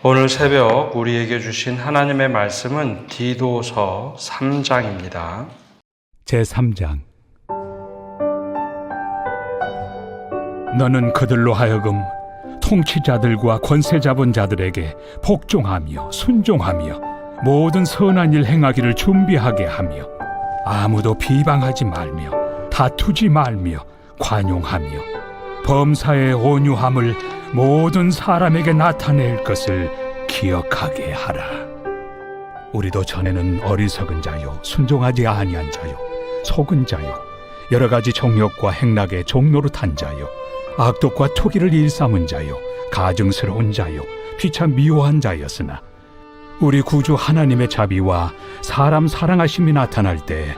오늘 새벽 우리에게 주신 하나님의 말씀은 디도서 3장입니다. 제3장. 너는 그들로 하여금 통치자들과 권세 잡은 자들에게 복종하며 순종하며 모든 선한 일 행하기를 준비하게 하며 아무도 비방하지 말며 다투지 말며 관용하며 범사의 온유함을 모든 사람에게 나타낼 것을 기억하게 하라. 우리도 전에는 어리석은 자요 순종하지 아니한 자요 속은 자요 여러 가지 정욕과 행락의 종노릇한 자요 악독과 투기를 일삼은 자요 가증스러운 자요 피차 미워한 자였으나 우리 구주 하나님의 자비와 사람 사랑하심이 나타날 때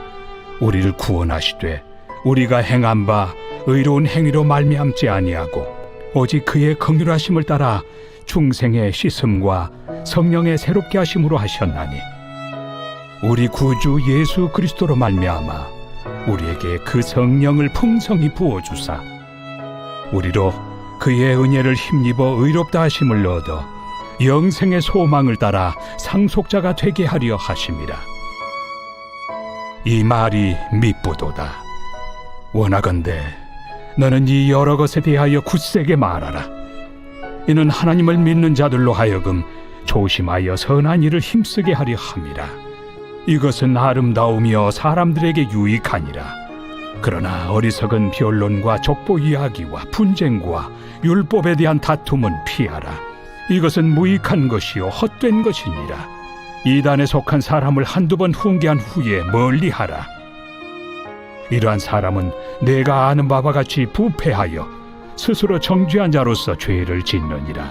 우리를 구원하시되 우리가 행한 바 의로운 행위로 말미암지 아니하고 오직 그의 긍휼하심을 따라 중생의 씻음과 성령의 새롭게 하심으로 하셨나니 우리 구주 예수 그리스도로 말미암아 우리에게 그 성령을 풍성히 부어주사 우리로 그의 은혜를 힘입어 의롭다 하심을 얻어 영생의 소망을 따라 상속자가 되게 하려 하심이라. 이 말이 미쁘도다. 원하건대 너는 이 여러 것에 대하여 굳세게 말하라. 이는 하나님을 믿는 자들로 하여금 조심하여 선한 일을 힘쓰게 하려 함이라. 이것은 아름다우며 사람들에게 유익하니라. 그러나 어리석은 변론과 족보 이야기와 분쟁과 율법에 대한 다툼은 피하라. 이것은 무익한 것이요 헛된 것이니라. 이단에 속한 사람을 한두 번 훈계한 후에 멀리하라. 이러한 사람은 내가 아는 바와 같이 부패하여 스스로 정죄한 자로서 죄를 짓느니라.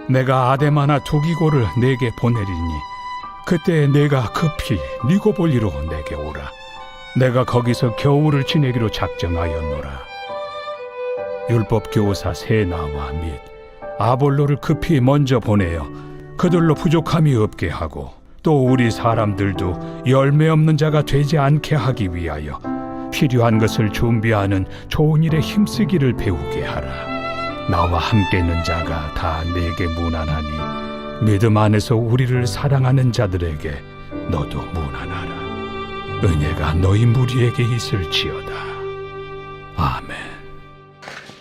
내가 아데마나 두기고를 내게 보내리니 그때 내가 급히 니고볼리로 내게 오라. 내가 거기서 겨울을 지내기로 작정하였노라. 율법 교사 세나와 및 아볼로를 급히 먼저 보내어 그들로 부족함이 없게 하고 또 우리 사람들도 열매 없는 자가 되지 않게 하기 위하여 필요한 것을 준비하는 좋은 일에 힘쓰기를 배우게 하라. 나와 함께 있는 자가 다 내게 무난하니 믿음 안에서 우리를 사랑하는 자들에게 너도 무난하라. 은혜가 너희 무리에게 있을지어다. 아멘.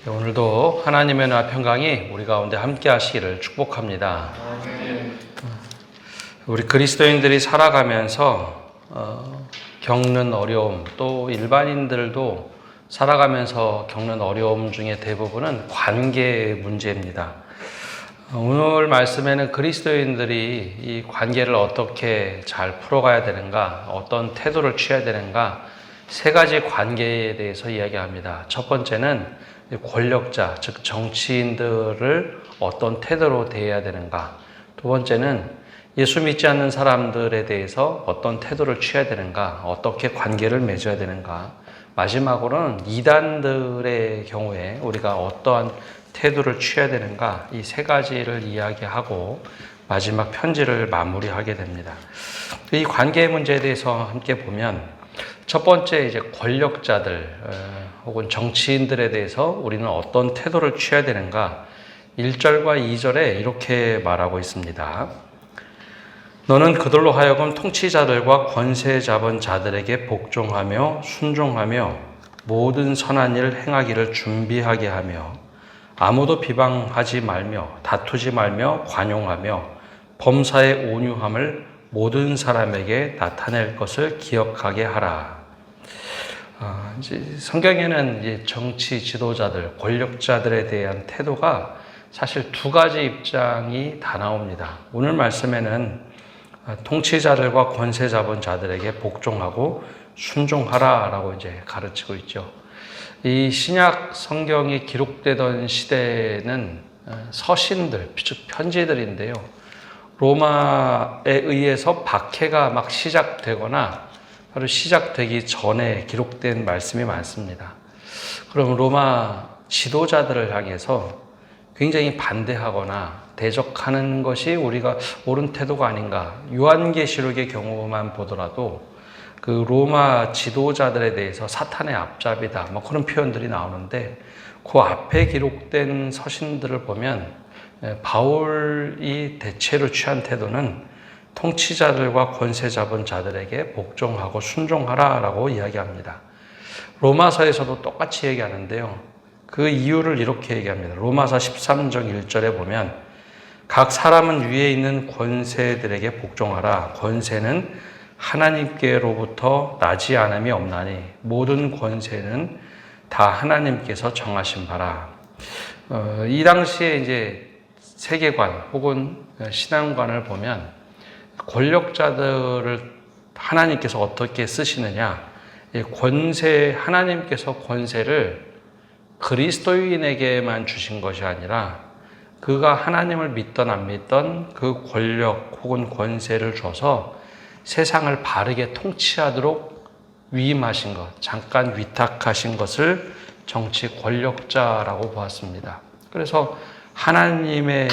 오늘도 하나님의 은혜와 평강이 우리 가운데 함께 하시기를 축복합니다. 우리 그리스도인들이 살아가면서 겪는 어려움, 또 일반인들도 살아가면서 겪는 어려움 중에 대부분은 관계 문제입니다. 오늘 말씀에는 그리스도인들이 이 관계를 어떻게 잘 풀어가야 되는가, 어떤 태도를 취해야 되는가, 세 가지 관계에 대해서 이야기합니다. 첫 번째는 권력자, 즉 정치인들을 어떤 태도로 대해야 되는가. 두 번째는 예수 믿지 않는 사람들에 대해서 어떤 태도를 취해야 되는가, 어떻게 관계를 맺어야 되는가. 마지막으로는 이단들의 경우에 우리가 어떠한 태도를 취해야 되는가, 이 세 가지를 이야기하고 마지막 편지를 마무리하게 됩니다. 이 관계 문제에 대해서 함께 보면 첫 번째 이제 권력자들 혹은 정치인들에 대해서 우리는 어떤 태도를 취해야 되는가, 1절과 2절에 이렇게 말하고 있습니다. 너는 그들로 하여금 통치자들과 권세 잡은 자들에게 복종하며 순종하며 모든 선한 일을 행하기를 준비하게 하며 아무도 비방하지 말며 다투지 말며 관용하며 범사의 온유함을 모든 사람에게 나타낼 것을 기억하게 하라. 성경에는 이제 정치 지도자들, 권력자들에 대한 태도가 사실 두 가지 입장이 다 나옵니다. 오늘 말씀에는 통치자들과 권세 잡은 자들에게 복종하고 순종하라라고 이제 가르치고 있죠. 이 신약 성경이 기록되던 시대는 서신들, 즉 편지들인데요. 로마에 의해서 박해가 막 시작되거나 바로 시작되기 전에 기록된 말씀이 많습니다. 그럼 로마 지도자들을 향해서 굉장히 반대하거나 대적하는 것이 우리가 옳은 태도가 아닌가. 요한계시록의 경우만 보더라도 그 로마 지도자들에 대해서 사탄의 앞잡이다, 뭐 그런 표현들이 나오는데 그 앞에 기록된 서신들을 보면 바울이 대체로 취한 태도는 통치자들과 권세 잡은 자들에게 복종하고 순종하라라고 이야기합니다. 로마서에서도 똑같이 얘기하는데요. 그 이유를 이렇게 얘기합니다. 로마서 13장 1절에 보면 각 사람은 위에 있는 권세들에게 복종하라. 권세는 하나님께로부터 나지 않음이 없나니 모든 권세는 다 하나님께서 정하신 바라. 이 당시에 이제 세계관 혹은 신앙관을 보면 권력자들을 하나님께서 어떻게 쓰시느냐, 하나님께서 권세를 그리스도인에게만 주신 것이 아니라 그가 하나님을 믿던 안 믿던 그 권력 혹은 권세를 줘서 세상을 바르게 통치하도록 위임하신 것, 잠깐 위탁하신 것을 정치 권력자라고 보았습니다. 그래서 하나님의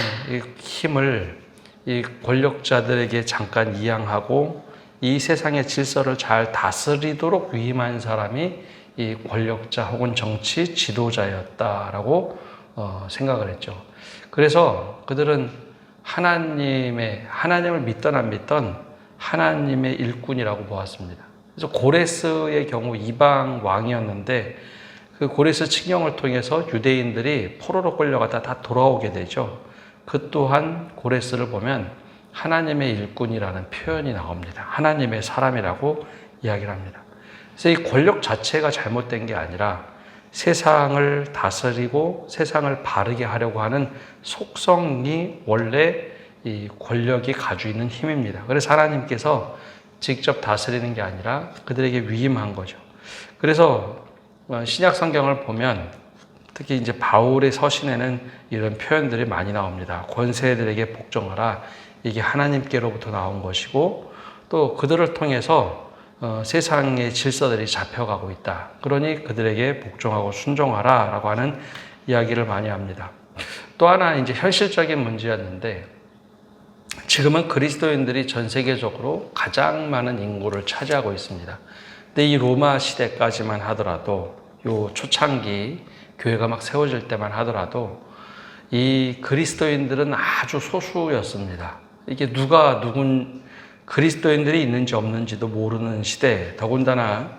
힘을 이 권력자들에게 잠깐 이양하고 이 세상의 질서를 잘 다스리도록 위임한 사람이 이 권력자 혹은 정치 지도자였다라고 생각을 했죠. 그래서 그들은 하나님을 믿던 안 믿던 하나님의 일꾼이라고 보았습니다. 그래서 고레스의 경우 이방 왕이었는데 그 고레스 칙령을 통해서 유대인들이 포로로 끌려가다 다 돌아오게 되죠. 그 또한 고레스를 보면 하나님의 일꾼이라는 표현이 나옵니다. 하나님의 사람이라고 이야기를 합니다. 그래서 이 권력 자체가 잘못된 게 아니라 세상을 다스리고 세상을 바르게 하려고 하는 속성이 원래 이 권력이 가지고 있는 힘입니다. 그래서 하나님께서 직접 다스리는 게 아니라 그들에게 위임한 거죠. 그래서 신약 성경을 보면 특히 이제 바울의 서신에는 이런 표현들이 많이 나옵니다. 권세들에게 복종하라. 이게 하나님께로부터 나온 것이고 또 그들을 통해서 세상의 질서들이 잡혀가고 있다. 그러니 그들에게 복종하고 순종하라 라고 하는 이야기를 많이 합니다. 또 하나 이제 현실적인 문제였는데 지금은 그리스도인들이 전 세계적으로 가장 많은 인구를 차지하고 있습니다. 근데 이 로마 시대까지만 하더라도 요 초창기 교회가 막 세워질 때만 하더라도 이 그리스도인들은 아주 소수였습니다. 이게 누군 그리스도인들이 있는지 없는지도 모르는 시대, 더군다나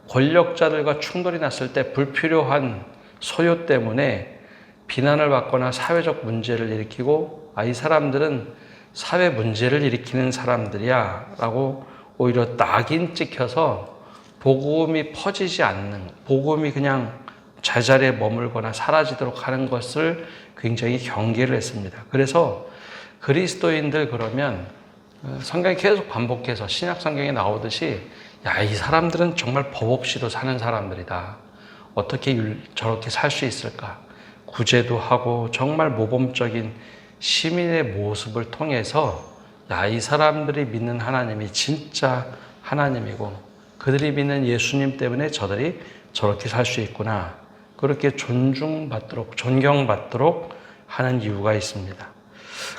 권력자들과 충돌이 났을 때 불필요한 소요 때문에 비난을 받거나 사회적 문제를 일으키고 이 사람들은 사회 문제를 일으키는 사람들이야 라고 오히려 낙인 찍혀서 복음이 퍼지지 않는, 복음이 그냥 제자리에 머물거나 사라지도록 하는 것을 굉장히 경계를 했습니다. 그래서 그리스도인들 그러면 성경이 계속 반복해서 신약 성경에 나오듯이 이 사람들은 정말 법 없이도 사는 사람들이다. 어떻게 저렇게 살 수 있을까? 구제도 하고 정말 모범적인 시민의 모습을 통해서 이 사람들이 믿는 하나님이 진짜 하나님이고 그들이 믿는 예수님 때문에 저들이 저렇게 살 수 있구나. 그렇게 존경받도록 하는 이유가 있습니다.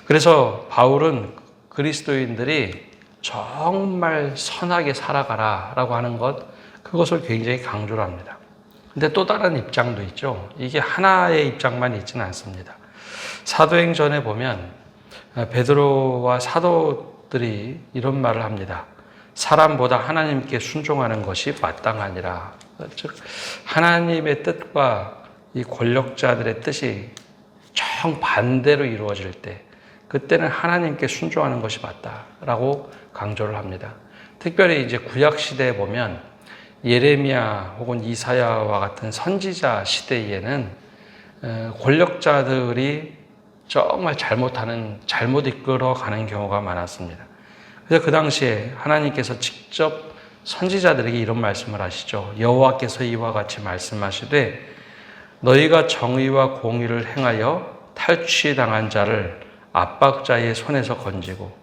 그래서 바울은 그리스도인들이 정말 선하게 살아가라 라고 하는 그것을 굉장히 강조를 합니다. 근데 또 다른 입장도 있죠. 이게 하나의 입장만 있지는 않습니다. 사도행전에 보면 베드로와 사도들이 이런 말을 합니다. 사람보다 하나님께 순종하는 것이 마땅하니라. 즉 하나님의 뜻과 이 권력자들의 뜻이 정반대로 이루어질 때 그때는 하나님께 순종하는 것이 맞다라고 강조를 합니다. 특별히 이제 구약 시대에 보면 예레미야 혹은 이사야와 같은 선지자 시대에는 권력자들이 정말 잘못 이끌어가는 경우가 많았습니다. 그래서 그 당시에 하나님께서 직접 선지자들에게 이런 말씀을 하시죠. 여호와께서 이와 같이 말씀하시되 너희가 정의와 공의를 행하여 탈취당한 자를 압박자의 손에서 건지고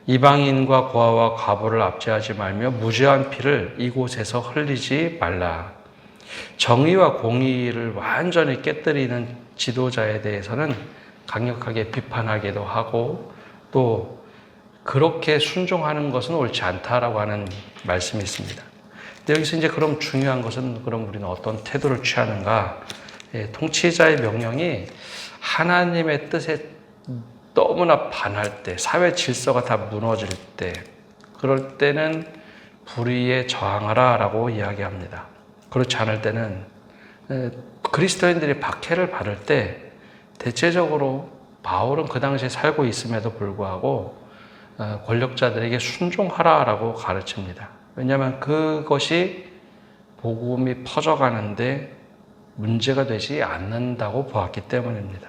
이방인과 고아와 과부를 압제하지 말며 무죄한 피를 이곳에서 흘리지 말라. 정의와 공의를 완전히 깨뜨리는 지도자에 대해서는 강력하게 비판하기도 하고 또 그렇게 순종하는 것은 옳지 않다라고 하는 말씀이 있습니다. 근데 여기서 이제 그럼 중요한 것은 그럼 우리는 어떤 태도를 취하는가? 통치자의 명령이 하나님의 뜻에 너무나 반할 때, 사회 질서가 다 무너질 때, 그럴 때는 불의에 저항하라 라고 이야기합니다. 그렇지 않을 때는 그리스도인들이 박해를 받을 때 대체적으로 바울은 그 당시에 살고 있음에도 불구하고 권력자들에게 순종하라 라고 가르칩니다. 왜냐하면 그것이 복음이 퍼져가는데 문제가 되지 않는다고 보았기 때문입니다.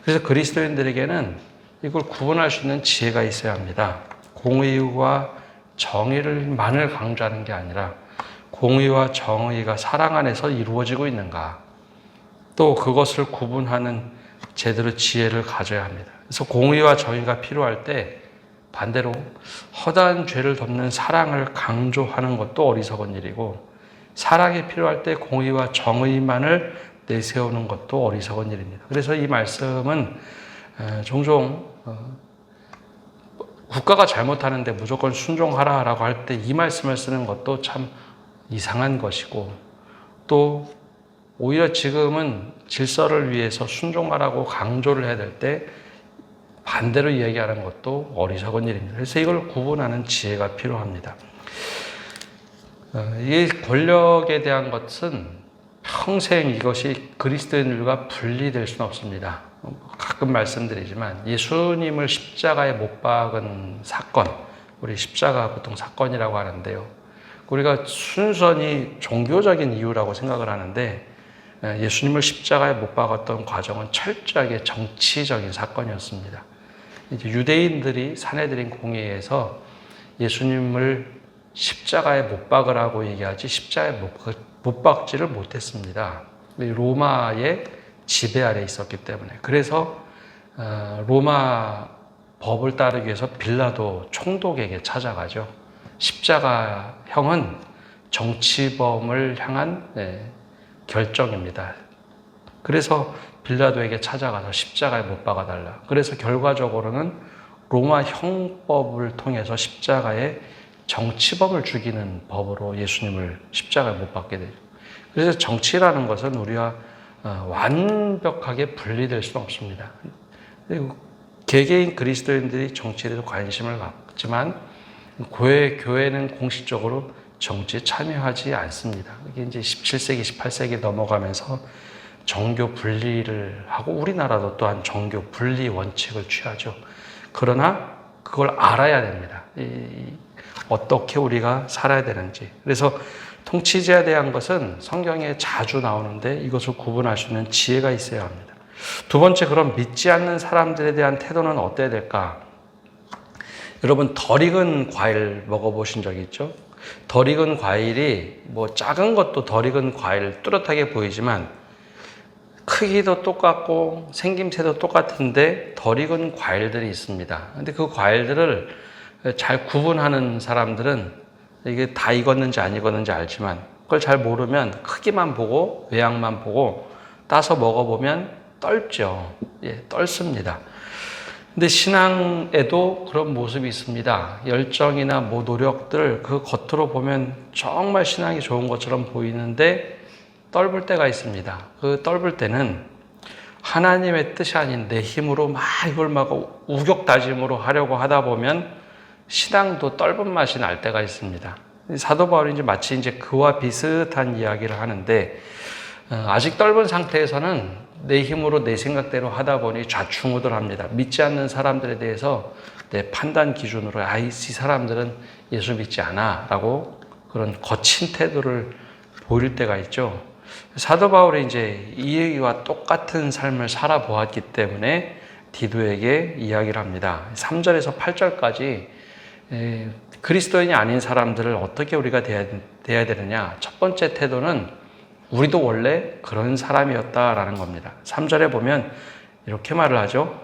그래서 그리스도인들에게는 이걸 구분할 수 있는 지혜가 있어야 합니다. 공의와 정의를만을 강조하는 게 아니라 공의와 정의가 사랑 안에서 이루어지고 있는가, 또 그것을 구분하는 제대로 지혜를 가져야 합니다. 그래서 공의와 정의가 필요할 때 반대로 허다한 죄를 덮는 사랑을 강조하는 것도 어리석은 일이고, 사랑이 필요할 때 공의와 정의만을 내세우는 것도 어리석은 일입니다. 그래서 이 말씀은 종종 국가가 잘못하는데 무조건 순종하라라고 할 때 이 말씀을 쓰는 것도 참 이상한 것이고, 또 오히려 지금은 질서를 위해서 순종하라고 강조를 해야 될 때 반대로 이야기하는 것도 어리석은 일입니다. 그래서 이걸 구분하는 지혜가 필요합니다. 이 권력에 대한 것은 평생 이것이 그리스도인들과 분리될 수는 없습니다. 가끔 말씀드리지만 예수님을 십자가에 못 박은 사건, 우리 십자가 보통 사건이라고 하는데요. 우리가 순전히 종교적인 이유라고 생각을 하는데, 예수님을 십자가에 못 박았던 과정은 철저하게 정치적인 사건이었습니다. 이제 유대인들이 사내들인 공의에서 예수님을 십자가에 못 박으라고 얘기하지 십자가에 못 박지를 못했습니다. 로마의 지배 아래 있었기 때문에. 그래서 로마 법을 따르기 위해서 빌라도 총독에게 찾아가죠. 십자가형은 정치범을 향한 결정입니다. 그래서 빌라도에게 찾아가서 십자가에 못 박아달라. 그래서 결과적으로는 로마 형법을 통해서 십자가에 정치범을 죽이는 법으로 예수님을 십자가에 못 박게 되죠. 그래서 정치라는 것은 우리와 완벽하게 분리될 수는 없습니다. 개개인 그리스도인들이 정치에 대해서 관심을 갖지만 교회는 공식적으로 정치에 참여하지 않습니다. 이게 이제 17세기, 18세기 넘어가면서 정교 분리를 하고, 우리나라도 또한 정교 분리 원칙을 취하죠. 그러나 그걸 알아야 됩니다. 어떻게 우리가 살아야 되는지. 그래서 통치자에 대한 것은 성경에 자주 나오는데 이것을 구분할 수 있는 지혜가 있어야 합니다. 두 번째, 그럼 믿지 않는 사람들에 대한 태도는 어때야 될까? 여러분, 덜 익은 과일 먹어보신 적 있죠? 덜 익은 과일이 작은 것도 덜 익은 과일 뚜렷하게 보이지만 크기도 똑같고 생김새도 똑같은데 덜 익은 과일들이 있습니다. 근데 그 과일들을 잘 구분하는 사람들은 이게 다 익었는지 안 익었는지 알지만 그걸 잘 모르면 크기만 보고 외양만 보고 따서 먹어보면 떨죠. 떨습니다. 근데 신앙에도 그런 모습이 있습니다. 열정이나 노력들, 그 겉으로 보면 정말 신앙이 좋은 것처럼 보이는데 떨불 때가 있습니다. 그 떨불 때는 하나님의 뜻이 아닌 내 힘으로 이걸 우격다짐으로 하려고 하다 보면 신앙도 떫은 맛이 날 때가 있습니다. 사도 바울이 마치 그와 비슷한 이야기를 하는데, 아직 떫은 상태에서는 내 힘으로 내 생각대로 하다 보니 좌충우돌합니다. 믿지 않는 사람들에 대해서 내 판단 기준으로 이 사람들은 예수 믿지 않아 라고 그런 거친 태도를 보일 때가 있죠. 사도 바울이 이 얘기와 똑같은 삶을 살아보았기 때문에 디도에게 이야기를 합니다. 3절에서 8절까지 그리스도인이 아닌 사람들을 어떻게 우리가 대해야 되느냐. 첫 번째 태도는 우리도 원래 그런 사람이었다라는 겁니다. 3절에 보면 이렇게 말을 하죠.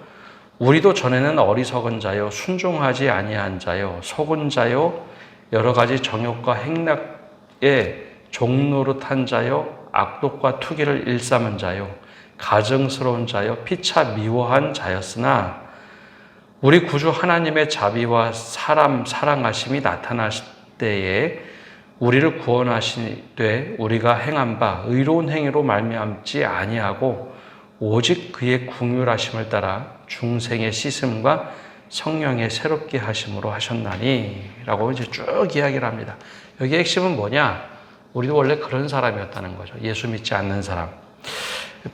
우리도 전에는 어리석은 자요, 순종하지 아니한 자요, 속은 자요, 여러 가지 정욕과 행락에 종노릇한 자요, 악독과 투기를 일삼은 자요, 가증스러운 자요, 피차 미워한 자였으나 우리 구주 하나님의 자비와 사람 사랑하심이 나타나실 때에 우리를 구원하시되 우리가 행한 바 의로운 행위로 말미암지 아니하고 오직 그의 긍휼하심을 따라 중생의 씻음과 성령의 새롭게 하심으로 하셨나니 라고 이제 쭉 이야기를 합니다. 여기 핵심은 뭐냐? 우리도 원래 그런 사람이었다는 거죠. 예수 믿지 않는 사람.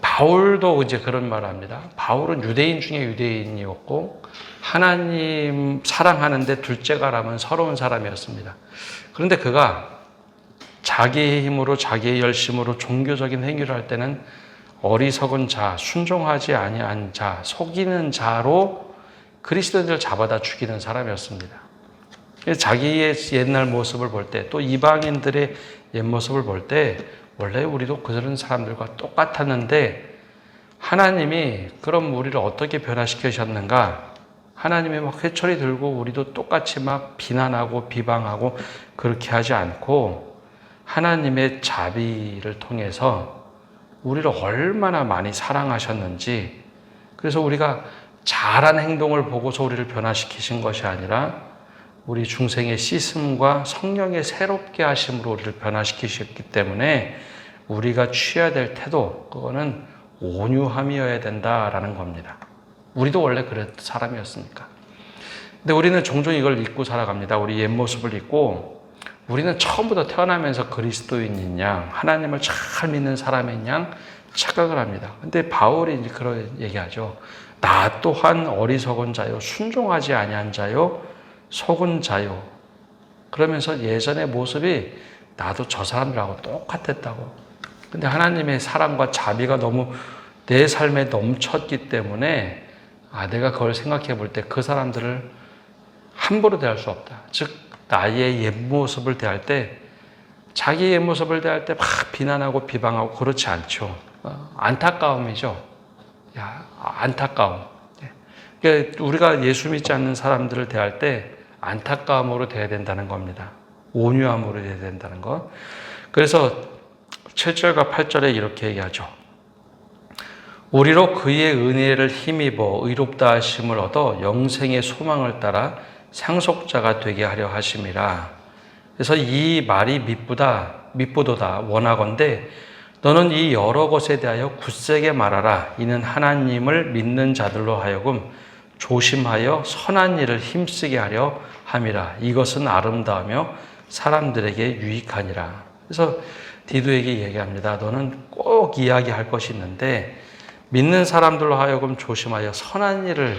바울도 이제 그런 말을 합니다. 바울은 유대인 중에 유대인이었고 하나님 사랑하는데 둘째가라면 서러운 사람이었습니다. 그런데 그가 자기의 힘으로 자기의 열심으로 종교적인 행위를 할 때는 어리석은 자, 순종하지 아니한 자, 속이는 자로 그리스도인들을 잡아다 죽이는 사람이었습니다. 자기의 옛날 모습을 볼 때, 또 이방인들의 옛 모습을 볼 때 원래 우리도 그런 사람들과 똑같았는데 하나님이 그럼 우리를 어떻게 변화시키셨는가? 하나님이 막 회초리 들고 우리도 똑같이 막 비난하고 비방하고 그렇게 하지 않고 하나님의 자비를 통해서 우리를 얼마나 많이 사랑하셨는지, 그래서 우리가 잘한 행동을 보고서 우리를 변화시키신 것이 아니라 우리 중생의 씻음과 성령의 새롭게 하심으로 우리를 변화시키셨기 때문에 우리가 취해야 될 태도, 그거는 온유함이어야 된다라는 겁니다. 우리도 원래 그런 사람이었으니까. 근데 우리는 종종 이걸 잊고 살아갑니다. 우리 옛 모습을 잊고 우리는 처음부터 태어나면서 그리스도인인 양, 하나님을 잘 믿는 사람인 양 착각을 합니다. 근데 바울이 이제 그런 얘기하죠. 나 또한 어리석은 자요, 순종하지 아니한 자요, 속은 자요. 그러면서 예전의 모습이 나도 저 사람들하고 똑같았다고. 근데 하나님의 사랑과 자비가 너무 내 삶에 넘쳤기 때문에 내가 그걸 생각해 볼 때 그 사람들을 함부로 대할 수 없다. 즉 나의 옛 모습을 대할 때, 자기 옛 모습을 대할 때 막 비난하고 비방하고 그렇지 않죠. 안타까움이죠. 안타까움. 그러니까 우리가 예수 믿지 않는 사람들을 대할 때 안타까움으로 대해야 된다는 겁니다. 온유함으로 대해야 된다는 것. 그래서 7절과 8절에 이렇게 얘기하죠. 우리로 그의 은혜를 힘입어 의롭다 하심을 얻어 영생의 소망을 따라 상속자가 되게 하려 하심이라. 그래서 이 말이 미쁘도다 원하건대 너는 이 여러 것에 대하여 굳세게 말하라. 이는 하나님을 믿는 자들로 하여금 조심하여 선한 일을 힘쓰게 하려 함이라. 이것은 아름다우며 사람들에게 유익하니라. 그래서 디도에게 얘기합니다. 너는 꼭 이야기할 것이 있는데 믿는 사람들로 하여금 조심하여 선한 일을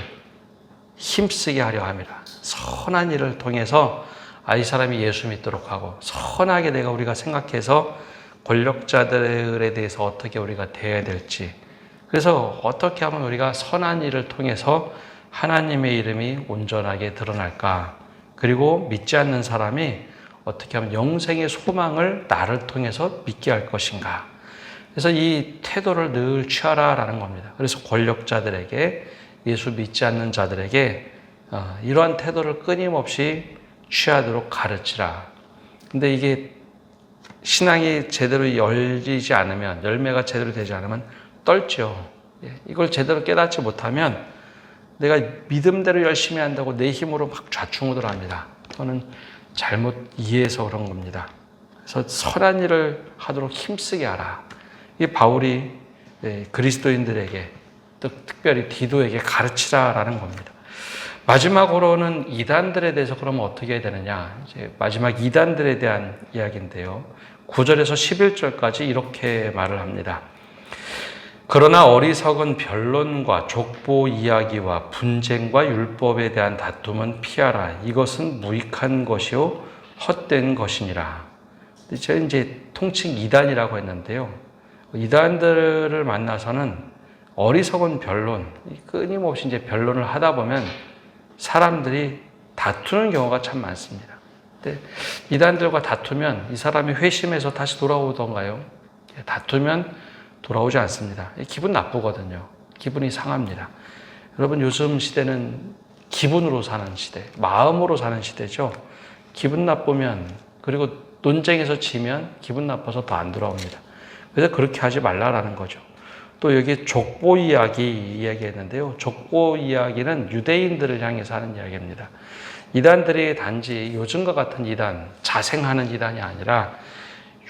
힘쓰게 하려 함이라. 선한 일을 통해서 이 사람이 예수 믿도록 하고, 선하게 우리가 생각해서 권력자들에 대해서 어떻게 우리가 대해야 될지, 그래서 어떻게 하면 우리가 선한 일을 통해서 하나님의 이름이 온전하게 드러날까, 그리고 믿지 않는 사람이 어떻게 하면 영생의 소망을 나를 통해서 믿게 할 것인가. 그래서 이 태도를 늘 취하라라는 겁니다. 그래서 권력자들에게, 예수 믿지 않는 자들에게 이러한 태도를 끊임없이 취하도록 가르치라. 근데 이게 신앙이 제대로 열리지 않으면, 열매가 제대로 되지 않으면 떨죠. 이걸 제대로 깨닫지 못하면 내가 믿음대로 열심히 한다고 내 힘으로 막 좌충우돌 합니다. 그거는 잘못 이해해서 그런 겁니다. 그래서 선한 일을 하도록 힘쓰게 하라. 이 바울이 그리스도인들에게, 또 특별히 디도에게 가르치라라는 겁니다. 마지막으로는 이단들에 대해서 그러면 어떻게 해야 되느냐. 이제 마지막 이단들에 대한 이야기인데요. 9절에서 11절까지 이렇게 말을 합니다. 그러나 어리석은 변론과 족보 이야기와 분쟁과 율법에 대한 다툼은 피하라. 이것은 무익한 것이요 헛된 것이니라. 제가 이제 통칭 이단이라고 했는데요. 이단들을 만나서는 어리석은 변론, 끊임없이 이제 변론을 하다 보면 사람들이 다투는 경우가 참 많습니다. 근데 이단들과 다투면 이 사람이 회심해서 다시 돌아오던가요? 다투면 돌아오지 않습니다. 기분 나쁘거든요. 기분이 상합니다. 여러분, 요즘 시대는 기분으로 사는 시대, 마음으로 사는 시대죠. 기분 나쁘면, 그리고 논쟁에서 지면 기분 나빠서 더 안 돌아옵니다. 그래서 그렇게 하지 말라라는 거죠. 또 여기 족보 이야기했는데요. 족보 이야기는 유대인들을 향해서 하는 이야기입니다. 이단들이 단지 요즘과 같은 이단, 자생하는 이단이 아니라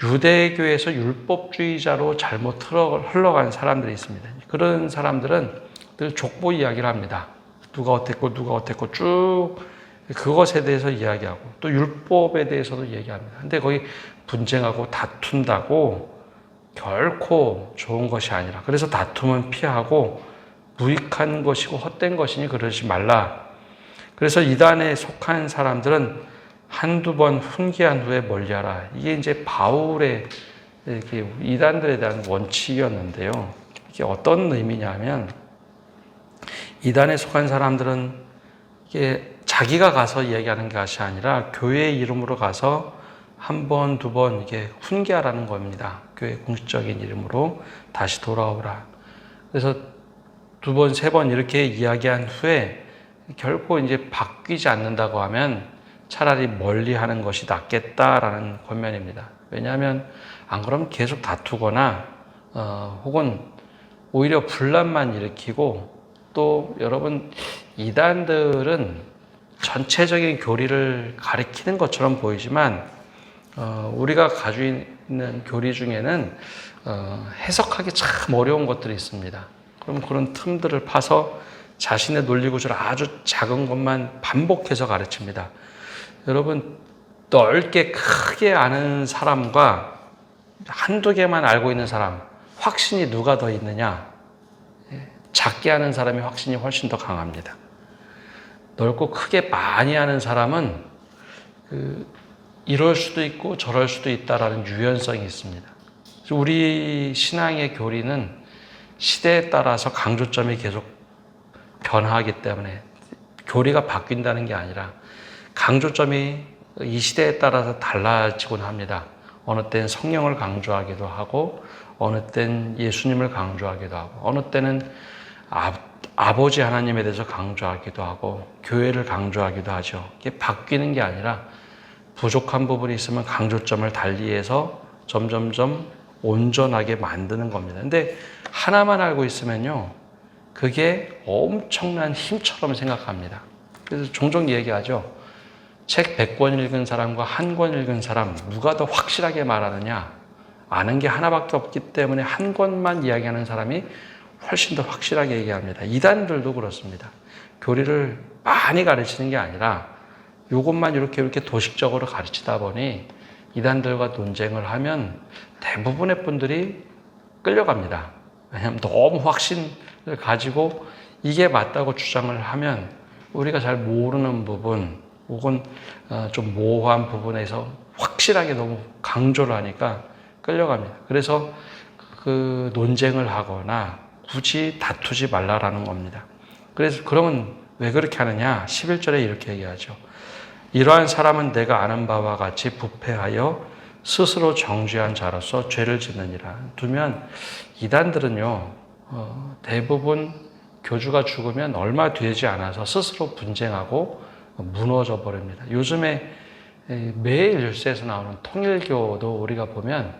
유대교에서 율법주의자로 잘못 흘러간 사람들이 있습니다. 그런 사람들은 늘 족보 이야기를 합니다. 누가 어땠고 쭉 그것에 대해서 이야기하고 또 율법에 대해서도 얘기합니다. 근데 거기 분쟁하고 다툰다고 결코 좋은 것이 아니라, 그래서 다툼은 피하고 무익한 것이고 헛된 것이니 그러지 말라. 그래서 이단에 속한 사람들은 한두 번 훈계한 후에 멀리하라. 이게 이제 바울의 이렇게 이단들에 대한 원칙이었는데요. 이게 어떤 의미냐면, 이단에 속한 사람들은 이게 자기가 가서 이야기하는 것이 아니라 교회의 이름으로 가서 한 번, 두 번 이게 훈계하라는 겁니다. 교회 공식적인 이름으로 다시 돌아오라. 그래서 두 번, 세 번 이렇게 이야기한 후에 결코 이제 바뀌지 않는다고 하면 차라리 멀리 하는 것이 낫겠다라는 권면입니다. 왜냐하면 안 그러면 계속 다투거나 혹은 오히려 분란만 일으키고, 또 여러분, 이단들은 전체적인 교리를 가리키는 것처럼 보이지만 우리가 가지고 있는 교리 중에는 해석하기 참 어려운 것들이 있습니다. 그럼 그런 틈들을 파서 자신의 논리구조를 아주 작은 것만 반복해서 가르칩니다. 여러분, 넓게 크게 아는 사람과 한두 개만 알고 있는 사람, 확신이 누가 더 있느냐? 작게 아는 사람이 확신이 훨씬 더 강합니다. 넓고 크게 많이 아는 사람은 이럴 수도 있고 저럴 수도 있다라는 유연성이 있습니다. 우리 신앙의 교리는 시대에 따라서 강조점이 계속 변화하기 때문에 교리가 바뀐다는 게 아니라 강조점이 이 시대에 따라서 달라지곤 합니다. 어느 때는 성령을 강조하기도 하고, 어느 때는 예수님을 강조하기도 하고, 어느 때는 아버지 하나님에 대해서 강조하기도 하고, 교회를 강조하기도 하죠. 이게 바뀌는 게 아니라 부족한 부분이 있으면 강조점을 달리해서 점점점 온전하게 만드는 겁니다. 근데 하나만 알고 있으면요, 그게 엄청난 힘처럼 생각합니다. 그래서 종종 얘기하죠. 책 100권 읽은 사람과 한 권 읽은 사람, 누가 더 확실하게 말하느냐? 아는 게 하나밖에 없기 때문에 한 권만 이야기하는 사람이 훨씬 더 확실하게 얘기합니다. 이단들도 그렇습니다. 교리를 많이 가르치는 게 아니라 이것만 이렇게 도식적으로 가르치다 보니 이단들과 논쟁을 하면 대부분의 분들이 끌려갑니다. 왜냐하면 너무 확신을 가지고 이게 맞다고 주장을 하면 우리가 잘 모르는 부분 혹은 좀 모호한 부분에서 확실하게 너무 강조를 하니까 끌려갑니다. 그래서 그 논쟁을 하거나 굳이 다투지 말라라는 겁니다. 그래서 그러면 왜 그렇게 하느냐? 11절에 이렇게 얘기하죠. 이러한 사람은 내가 아는 바와 같이 부패하여 스스로 정죄한 자로서 죄를 짓느니라. 두면 이단들은요, 대부분 교주가 죽으면 얼마 되지 않아서 스스로 분쟁하고 무너져 버립니다. 요즘에 매일 뉴스에서 나오는 통일교도 우리가 보면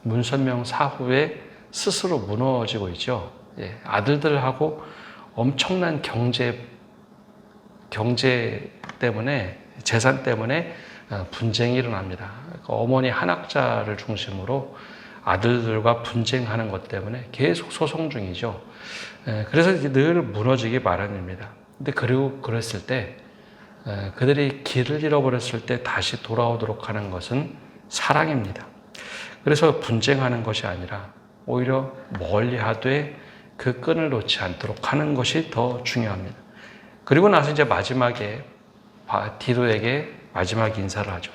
문선명 사후에 스스로 무너지고 있죠. 아들들하고 엄청난 경제 때문에, 재산 때문에 분쟁이 일어납니다. 어머니 한학자를 중심으로 아들들과 분쟁하는 것 때문에 계속 소송 중이죠. 그래서 늘 무너지기 마련입니다. 근데 그리고 그랬을 때, 그들이 길을 잃어버렸을 때 다시 돌아오도록 하는 것은 사랑입니다. 그래서 분쟁하는 것이 아니라 오히려 멀리 하되 그 끈을 놓지 않도록 하는 것이 더 중요합니다. 그리고 나서 이제 마지막에 디도에게 마지막 인사를 하죠.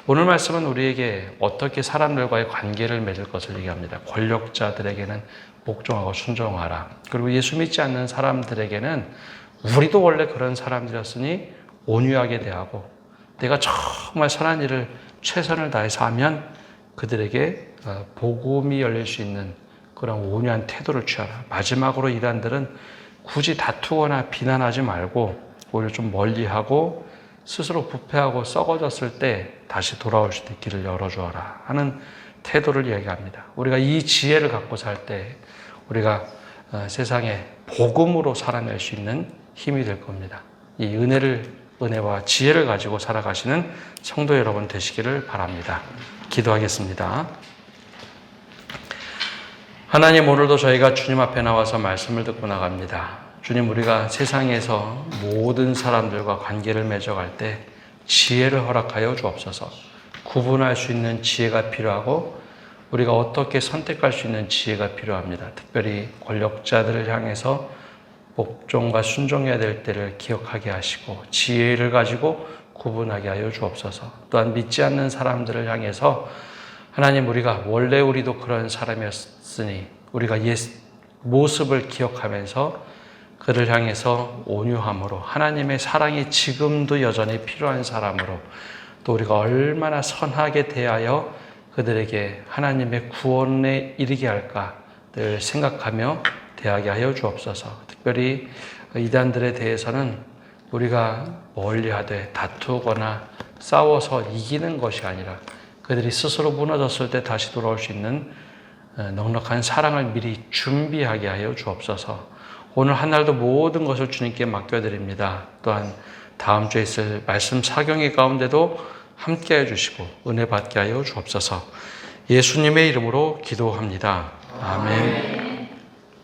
오늘 말씀은 우리에게 어떻게 사람들과의 관계를 맺을 것을 얘기합니다. 권력자들에게는 복종하고 순종하라. 그리고 예수 믿지 않는 사람들에게는 우리도 원래 그런 사람들이었으니 온유하게 대하고, 내가 정말 선한 일을 최선을 다해서 하면 그들에게 복음이 열릴 수 있는 그런 온유한 태도를 취하라. 마지막으로 이단들은 굳이 다투거나 비난하지 말고 오히려 좀 멀리하고 스스로 부패하고 썩어졌을 때 다시 돌아올 수 있는 길을 열어주어라 하는 태도를 이야기합니다. 우리가 이 지혜를 갖고 살 때 우리가 세상에 복음으로 살아낼 수 있는 힘이 될 겁니다. 이 은혜를 은혜와 지혜를 가지고 살아가시는 성도 여러분 되시기를 바랍니다. 기도하겠습니다. 하나님, 오늘도 저희가 주님 앞에 나와서 말씀을 듣고 나갑니다. 주님, 우리가 세상에서 모든 사람들과 관계를 맺어갈 때 지혜를 허락하여 주옵소서. 구분할 수 있는 지혜가 필요하고 우리가 어떻게 선택할 수 있는 지혜가 필요합니다. 특별히 권력자들을 향해서 복종과 순종해야 될 때를 기억하게 하시고 지혜를 가지고 구분하게 하여 주옵소서. 또한 믿지 않는 사람들을 향해서 하나님, 우리가 원래 우리도 그런 사람이었으니 우리가 옛 모습을 기억하면서 그를 향해서 온유함으로 하나님의 사랑이 지금도 여전히 필요한 사람으로 또 우리가 얼마나 선하게 대하여 그들에게 하나님의 구원에 이르게 할까 늘 생각하며 대하게 하여 주옵소서. 특별히 이단들에 대해서는 우리가 멀리하되 다투거나 싸워서 이기는 것이 아니라 그들이 스스로 무너졌을 때 다시 돌아올 수 있는 넉넉한 사랑을 미리 준비하게 하여 주옵소서. 오늘 한 날도 모든 것을 주님께 맡겨드립니다. 또한 다음 주에 있을 말씀 사경의 가운데도 함께 해주시고 은혜 받게 하여 주옵소서. 예수님의 이름으로 기도합니다. 아멘.